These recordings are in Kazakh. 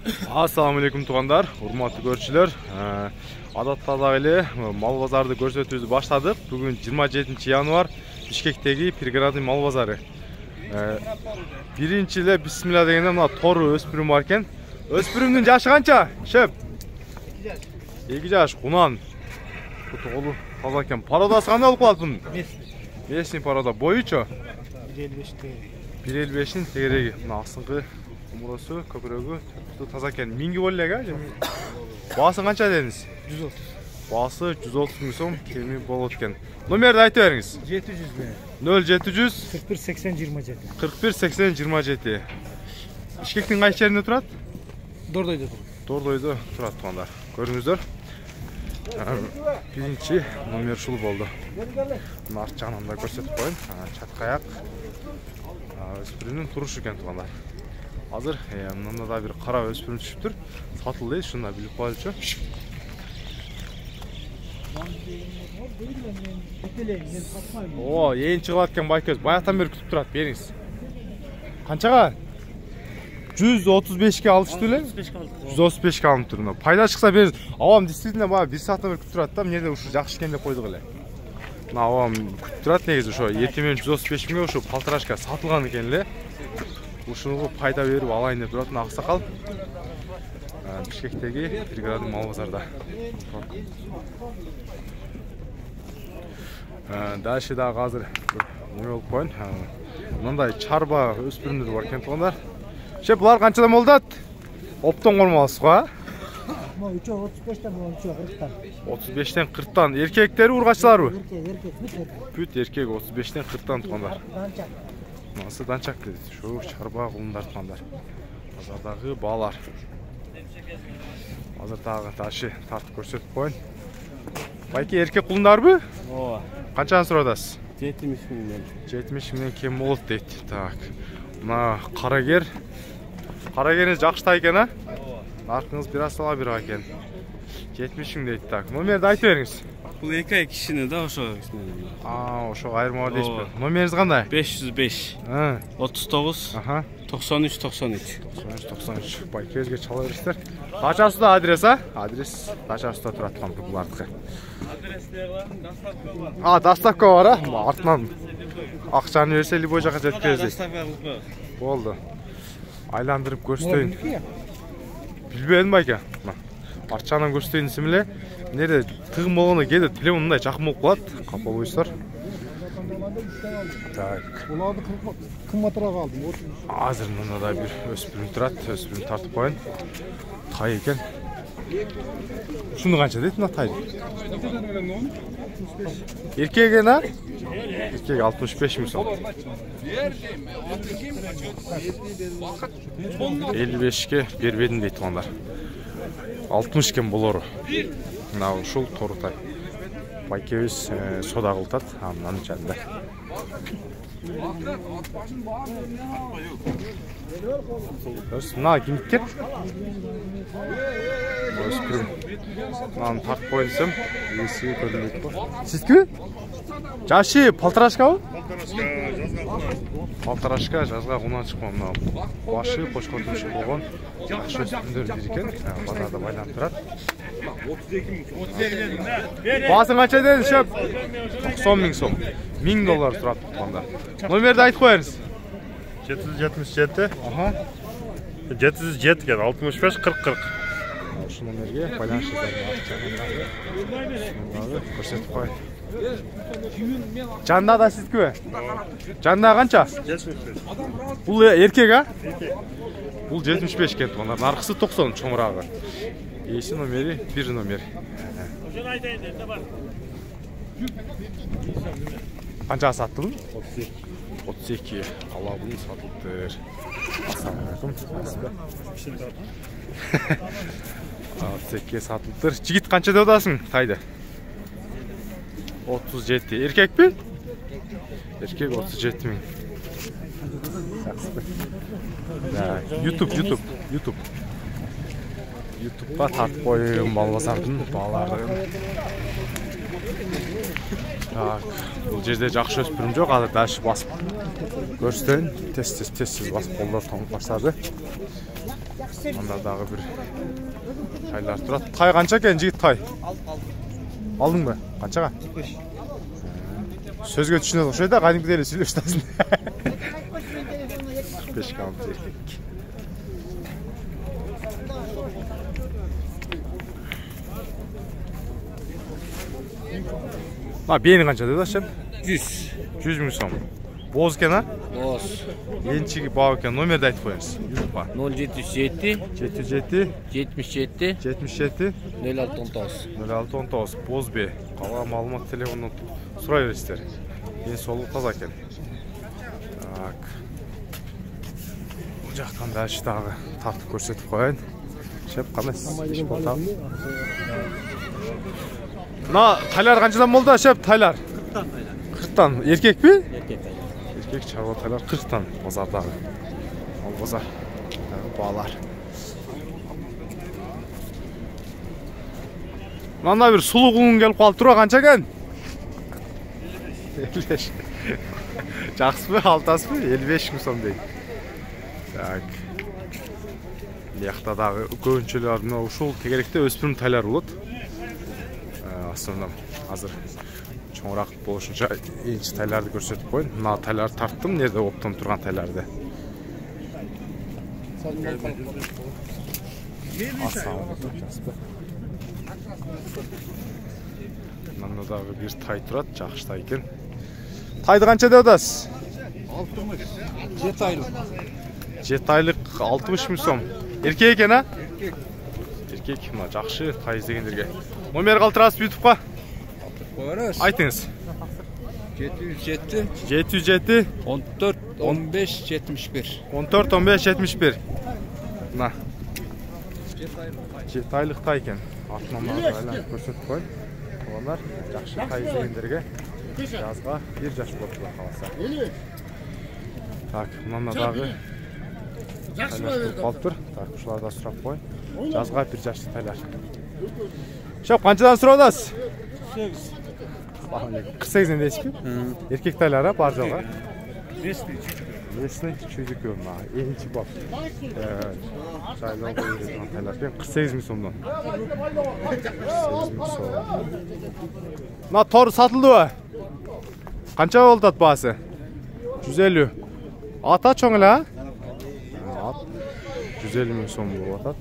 Assalamu alaikum туғандар, урматтуу көрүүчүлөр. Адаттагы эле мал базарды көрсөтүүбүздү баштадык. Бүгүн 27 январ Бишкектеги пригородный мал базары. Биринчи эле бисмилла дегенде мына тору өспүрүм бар экен. Өспүрүмдүн жашы канча? Шеп. 2 жаш, кунан. Колу таза экен. Пародасы кандай болуп калат бунун? Местный парода. Боючу? 1.55-ин тегереги. Мына аксыңкы умуросу, көкүрөгү таза экен. Минги боло эле. Баасы канча дедиңиз? 130. Баасы 130 миң сом кеми болот экен. Номерди айтып бериңиз. 0700 41 80 27. 41 80 27. Бишкектин кайсы жеринде турат? Дордойдо турат. Дордойдо турат тугандар. Көрүңүздөр. Биринчи номер ушул болду. Мына арт жагынан да көрсөтүп коеюн. Чаткаяк. Өспүрүмдүн турушу экен тугандар. Азыр мында да бир кара өспүрүм түшүптүр. Сатылды, шуну да билип коелучу. О, ээн чыгып аткан байкөз. Баяктан бери күтүп турат, бериңиз. Канчага? 135 ке алышты эле? 135 ке алып тур. Пайда чыкса бериңиз. Авам действительно баа 1 сааттан бери күтүп турат да, эмнеде ушу жакшы экен деп койдук эле. Мына авам күтүп турат негизи ошо. Эти менен 135 миңге ушу палтрашка сатылган экен эле. Ушуну пайда берип алайын деп турат аксакал. Бишкектеги пригородный мал базарда. Дальше дагы азыр эме болуп коеюн. Мындай чарба өспүрүмдөр бар экен тугандар. Шеп, булар канчадан болдат? Оптон кормалсыз го, Мо 35тен болот, 40тан. 35тен 40тан. Эркектери ургачыларбы? Эркек. Бүт эркек 35тен 40тан тугандар. Данчак. Мынасы данчак деди. Ушу чарба кулундар тугандар. Базардагы баалар. Азыр дагы ташы тартып көрсөтүп коеюн. Байке эркек кулундарбы? Ооба. Канчаны сурадасыз? 70 миңден. 70 миңден кем болот дейт. Так. Мына карагер. Карагериңиз жакшыта экен, а? Наркыңыз бир аз сала бир экен. 70 миң дейт. Так. Номерди айтып бериңиз. Бул эки кишини да ошо. Ошо айырма дейсизби? Номериңиз кандай? 505. 39. 93 93. 93. Байкезге чала бериңиздер. Дачасында адрес, а? Адрес дачасында турат турган булардыкы. Доставка бар, а? Артынан акчаны берсе любой жака жеткиребиз. Болду. Айландырып көрсөтөйүн. Билбедим байке. Арчанан көрсөтөйүн десем эле, неде тыгым болгондо кээде телефон мындай жакын болуп калат. Капа койсуңар. Так. Буларды кымбатыраак алдым. Азыр мында да бир өспүрүм турат, өспүрүм тартып коеюн. Тай экен. Шуну канча дейт мына тай? Эркек экен, а? Эркек 65 миң сом. 55ке бербедим дейт тугандар. 60 кен болору. Мына ушул тору тай. Байкебиз сода кылтат, анын жанында. Мына кимдикер? Өспүрүм. Мынаны тартып коеюн десем, эси көрүнбөйт го. Сиздики? Жашы палтрашкабы? Палтрашка жазга кунан чыккан. Мына башы кочкор түшүп болгон. Жакшы өспүрүмдөр бир экен. Базарда байланып турат. 32 миң. Баасы канча дедиңиз, шеп? 90 миң сом. $1000 турат туганда. Номерди айтып коеюңуз. 777. 707 кен 65 40 40. Ушул номерге байланыштырып көрсөтүп коеюн. Жанда да сиздикиби? Жанда канча? 75. Бул эркек, а? Бул 75 кен тугандар. Наркысы 90 чоңурагы. Эси номери 1 номер. Ошону айтайын деп бар. Канча саттым? 32. Алла бул сатылды. Ассаламу алейкум. 32 сатылды. Жигит канча деп атасың тайды? 37. Эркекпи? Эркек 37 миң. YouTube'га тартып коеюн мал базардын бааларын. Так, бул жерде жакшы өспүрүм жок, азыр дальше басып көрсөтөйүн. Тез басып колдор тонуп баштады. Анда дағы бір тайлар тұрады. Тай қанша екен жігіт тай? Алдың ба? Қаншаға? 45. Сөзге түсінеді ұқсайды да, қайдыңғы деле сөйлеп ұстасын. 45 қалды еркек. Бейінің қанша деді ашып? 100 мың сом. Боз екен, а? Боз. Еншігі бау екен, номерді айтып қойыңыз. 077 77 77 77 0619. 0619 боз бе. Қалған малымат телефонын сұрай бересіздер. Ең солы таза екен. Так. Бұл жақтан да аштағы тартып көрсетіп қойын. Шеп қанайсыз? Мына тайлар қаншадан болды шеп тайлар? 40-тан. Еркек пе? Еркек шаруа тайлар 40-тан базардағы. Ал базар. Балар. Мына бір сұлу құлын келіп қалып тұруға қанша екен? 55. Жақсы бі, алтасы бі? 55 мың сом дейді. Так. Яқтадағы көңшелер ұшыл тегеректе өспірім тайлар болады. Аслында азыр чоңырақ болушынша енші тайларды көрсетіп қойын. Мына тайларды тарттым, неде оптан тұрған тайларды. Мынадағы бір тай тұрады, жақшы тай екен. Тайды қанша деудасыз? 60. 7 айлық. 7 айлық 60 мың сом. Еркек екен, а? Еркек, мына жақшы тай іздегендерге. Номер қалтырасыз ютубқа? Қойырыз. Айтыңыз. 707 707 14 15 71. 14 15 71. Мына 7 айлық тай екен. Артынан айланып көрсетіп қойын. Олар жақшы тай іздегендерге жазға бір жаш болып қаласа. Так, мынадағы тайлар қалып тұр. Так, ұшыларда сұрап қойын. Жазға бір жашты тайлар. Шоп, қаншадан сұраудасыз? 48 дейсіз бе? Еркек тайлар бар жоға? Местный чүйдік өмі. Енші бап. Жайлауға үйреткен тайлар. 48 мың сомдан. 48 мың сом. Мына тор сатылды ба? Қанша болды ат басы? 150. Ата чоңылы, а? Ат 150 мың сом болып атады.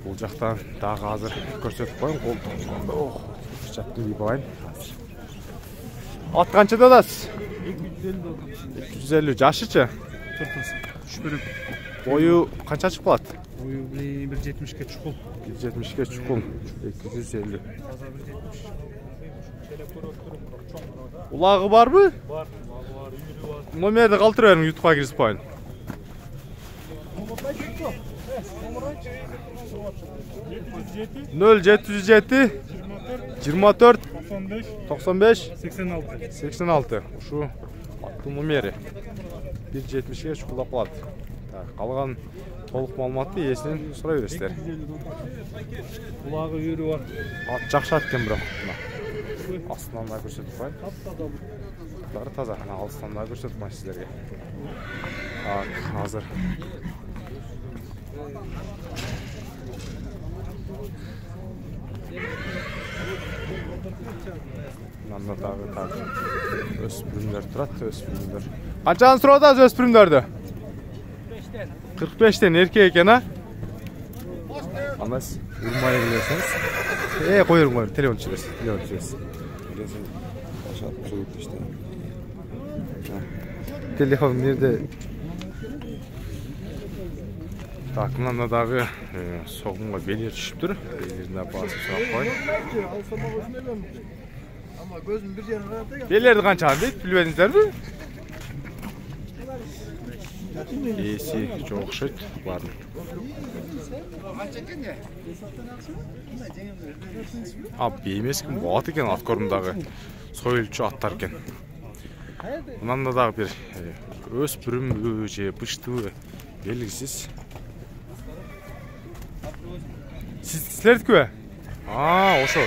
Бұл жақтан дағы азыр көрсетіп қойын. Қолды. Шатты үй бағайын. Ат қанша дадасыз? 250. Жашы че? 3 Бойы қанша шығып қалады? Бойы 170-ке чұқыл. 170-ке чұқыл. 250. Улағы бар бы? Бар. Номерді қалтыр өрің ютуға кірісіп қойын. 077 24 95 86. Şu attı numeri. 170'e çukulda қалады. Қалған толық малыматты иесінен сұрай бересіздер. Бұлағы үйірі бар. Ат жақшы ат екен бірақ. Астынан да көрсетіп қойын. Бұлары таза. Алыстан да көрсетіп қойын сіздерге. Қазір. Мында тағы өспірімдер тұрады, өспірімдер. Қаншаны сұраудасыз өспірімдерді? 45-тен еркек екен, а? Қандайсыз? Үрмайы білесіңіз? Қойырым, телефон түсіресіз. Телефон nerede? Так, мынадағы соғымға белер түсіп тұр. Белеріне басып сұрақ қойын. Белерді қанша дейді, білбедіңіздер бі? Есі жоқ шыт барын. Беймес кім бұғат екен ат көрімдағы сойылчы аттар екен. Мынадағы бір өспірім өже бұшты белгісіз. Сіздерді көе? Ошо.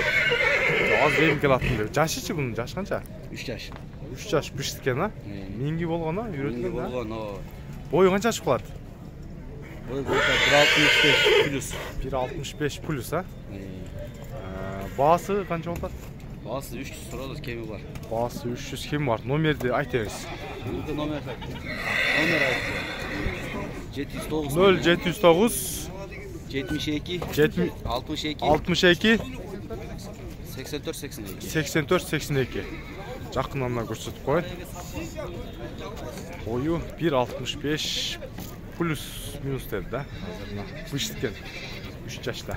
Az benim gelattım diyor. Yaşı içi bunun, yaş kança? 3 yaş. 3 yaş piştikken ha? Mingi bolğana, üretken ha? Bolğan, o. Boyu kança çıkıladı? Ой, burada 1.65 plus. 1.65 plus ha. Baası kança oldu? Bazı 300 soralı kemi var. Baası 300 kim var? Numarayı aytыңыз. Burada nomer aytı. 709 0 709 72 70 62 62 84 82. 84 82. Жақыннан көрсетіп қойын. Бойы 1.65 plus minus dedi da. Бышты 3 жашта.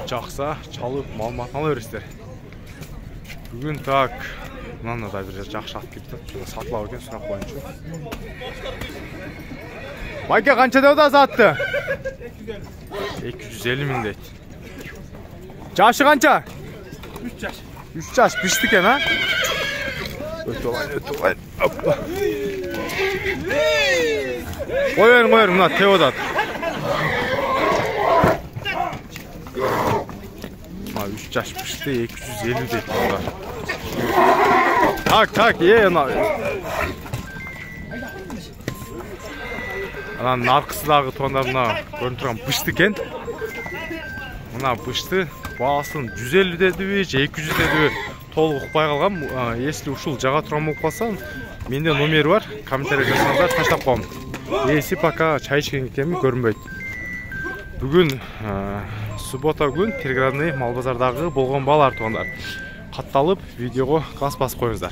Жақса чалып малматын ала бересіздер. Бүгін так мынаны да бір жақсы атып кетті. Сатылау екен сұрақ бойынша. Майка қанша деп отыр сатты? 250 мың дейді. Жашы қанша? 3 yaş. 3 жаш пішті екен, ha? Өте олайын. Оппа. Қойын, мына теп отады. 3 жаш пішті, 250 дейді бұлар. Так, Анан нарқысыдағы тоңдарына көрініп тұрған пішті екен. Мына пішті бағасын 150 деді бе, 200 деді бе, толық ұқпай қалғам. Если ушул жаға тұрған болып қалсам, менде номер бар, комментарий жасаңыздар, таштап қоямын. Если пока чай ішкен екенім көрінбейді. Бүгін суббота күн Тергранный мал базардағы болған балар тоңдар. Қатталып видеоға класс басып қойыңыздар.